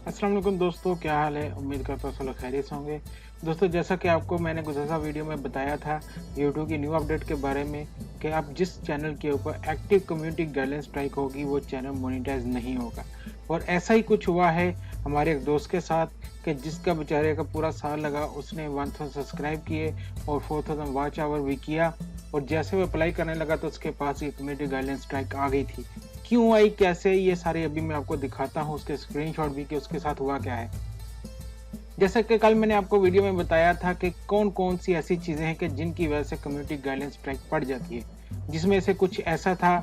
अस्सलाम वालेकुम दोस्तों, क्या हाल है। उम्मीद करता हूँ सब लोग खैरियत से होंगे। दोस्तों, जैसा कि आपको मैंने गुज़श्ता वीडियो में बताया था यूट्यूब की न्यू अपडेट के बारे में कि आप जिस चैनल के ऊपर एक्टिव कम्युनिटी गाइडलाइन स्ट्राइक होगी वो चैनल मोनेटाइज नहीं होगा। और ऐसा ही कुछ हुआ है हमारे एक दोस्त के साथ कि जिसका बेचारे का पूरा साल लगा, उसने 1000 सब्सक्राइब किए और 4000 वॉच आवर भी किया, और जैसे वो अप्लाई करने लगा तो उसके पास ये कम्युनिटी गाइडलाइन स्ट्राइक आ गई थी। क्यों आई, कैसे, ये सारे अभी मैं आपको दिखाता हूँ, उसके स्क्रीनशॉट भी कि उसके साथ हुआ क्या है। जैसा कि कल मैंने आपको वीडियो में बताया था कि कौन कौन सी ऐसी चीज़ें हैं कि जिनकी वजह से कम्युनिटी गाइडलाइन स्ट्राइक पड़ जाती है, जिसमें से कुछ ऐसा था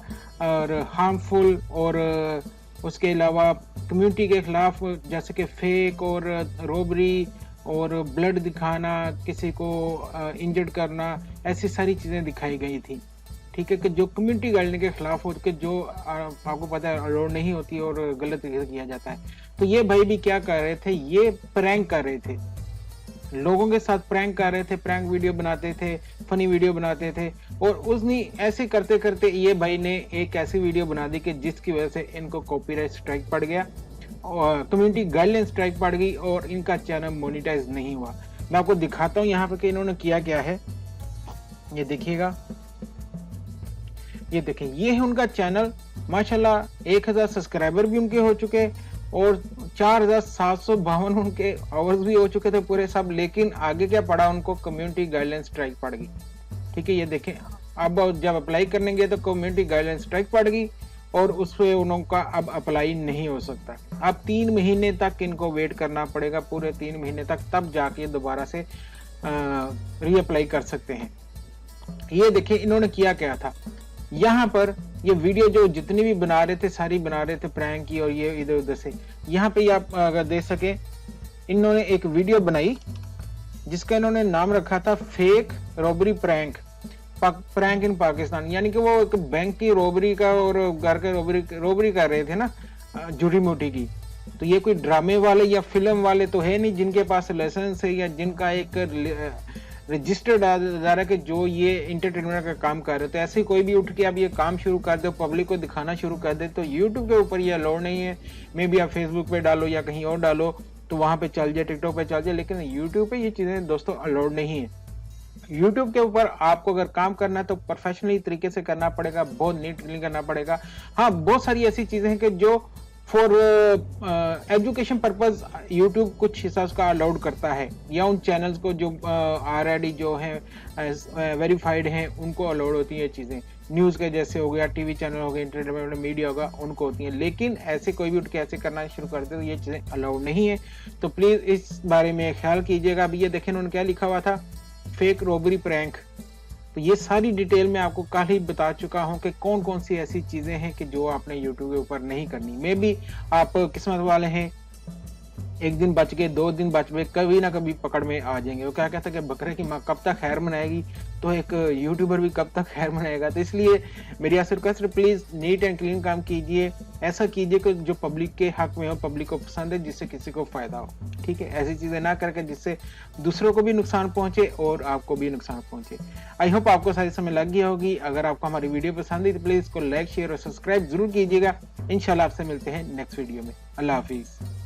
और हार्मफुल, और उसके अलावा कम्युनिटी के खिलाफ जैसे कि फेक और रोबरी और ब्लड दिखाना, किसी को इंजर्ड करना, ऐसी सारी चीज़ें दिखाई गई थी। ठीक है, कि जो कम्युनिटी गाइडलाइन के खिलाफ हो, के जो आपको पता है अलाउड नहीं होती और गलत तरीके से किया जाता है। तो ये भाई भी क्या कर रहे थे, ये प्रैंक कर रहे थे, लोगों के साथ प्रैंक कर रहे थे, प्रैंक वीडियो बनाते थे, फनी वीडियो बनाते थे। और उसने ऐसे करते करते ये भाई ने एक ऐसी वीडियो बना दी कि जिसकी वजह से इनको कॉपीराइट स्ट्राइक पड़ गया और कम्युनिटी गाइडलाइन स्ट्राइक पड़ गई और इनका चैनल मोनिटाइज नहीं हुआ। मैं आपको दिखाता हूँ यहाँ पे कि इन्होंने किया क्या है। ये देखिएगा, ये देखें, ये है उनका चैनल। माशाल्लाह 1000 सब्सक्राइबर भी उनके हो चुके और 4752 उनके आवर्स भी हो चुके थे पूरे सब। लेकिन आगे क्या पड़ा, उनको कम्युनिटी गाइडलाइन स्ट्राइक पड़ गई। ठीक है, ये देखें, अब जब अप्लाई करने गए तो कम्युनिटी गाइडलाइन स्ट्राइक पड़ गई और उस पर उनका अब अप्लाई नहीं हो सकता। अब 3 महीने तक इनको वेट करना पड़ेगा, पूरे 3 महीने तक, तब जाके दोबारा से रीअप्लाई कर सकते हैं। ये देखिए इन्होंने किया क्या था। यहाँ पर ये वीडियो जो जितनी भी बना रहे थे, सारी बना रहे थे प्रैंक की, और ये इधर उधर से। यहाँ पे आप अगर देख सके, इन्होंने एक वीडियो बनाई जिसका इन्होंने नाम रखा था फेक रॉबरी प्रैंक प्रैंक इन पाकिस्तान। यानी कि वो एक बैंक की रॉबरी का और घर के रॉबरी कर रहे थे ना, झूठी मूठी की। तो ये कोई ड्रामे वाले या फिल्म वाले तो है नहीं जिनके पास लाइसेंस है या जिनका एक रजिस्टर्ड अदारा के जो ये इंटरटेनमेंट का काम कर रहे थे। ऐसे कोई भी उठ के अब ये काम शुरू कर दे, पब्लिक को दिखाना शुरू कर दे, तो यूट्यूब के ऊपर ये अलाउड नहीं है। मे बी आप फेसबुक पे डालो या कहीं और डालो तो वहां पे चल जाए, टिकटॉक पे चल जाए, लेकिन यूट्यूब पे ये चीजें दोस्तों अलाउड नहीं है। यूट्यूब के ऊपर आपको अगर काम करना है तो प्रोफेशनली तरीके से करना पड़ेगा, बहुत नीटली करना पड़ेगा। हाँ, बहुत सारी ऐसी चीजें हैं कि जो फॉर एजुकेशन पर्पज यूट्यूब कुछ हिस्सा उसका अलाउड करता है, या उन चैनल्स को जो ऑलरेडी जो है वेरीफाइड हैं उनको अलाउड होती है चीज़ें। न्यूज़ के जैसे हो गया, टीवी चैनल हो गया, इंटरटेनमेंट मीडिया होगा, उनको होती हैं। लेकिन ऐसे कोई भी उठ के ऐसे करना शुरू करते तो ये चीज़ें अलाउड नहीं है। तो प्लीज़ इस बारे में ख्याल कीजिएगा। अभी ये देखें उन्होंने क्या लिखा हुआ था, फेक रॉबरी प्रैंक। तो ये सारी डिटेल में आपको कल ही बता चुका हूं कि कौन कौन सी ऐसी चीजें हैं कि जो आपने यूट्यूब के ऊपर नहीं करनी। मे बी आप किस्मत वाले हैं, एक दिन बच गए, 2 दिन बच गए, कभी ना कभी पकड़ में आ जाएंगे। वो क्या कहता है कि बकरे की माँ कब तक खैर मनाएगी, तो एक यूट्यूबर भी कब तक खैर मनाएगा। तो इसलिए मेरी आपसे रिक्वेस्ट है, प्लीज नीट एंड क्लीन काम कीजिए। ऐसा कीजिए कि जो पब्लिक के हक में हो, पब्लिक को पसंद है, जिससे किसी को फायदा हो। ठीक है, ऐसी चीजें ना करके जिससे दूसरों को भी नुकसान पहुंचे और आपको भी नुकसान पहुंचे। आई होप आपको सारी समय लग गई होगी। अगर आपको हमारी वीडियो पसंद है तो प्लीज इसको लाइक, शेयर और सब्सक्राइब जरूर कीजिएगा। इंशाल्लाह आपसे मिलते हैं नेक्स्ट वीडियो में। अल्लाह हाफिज।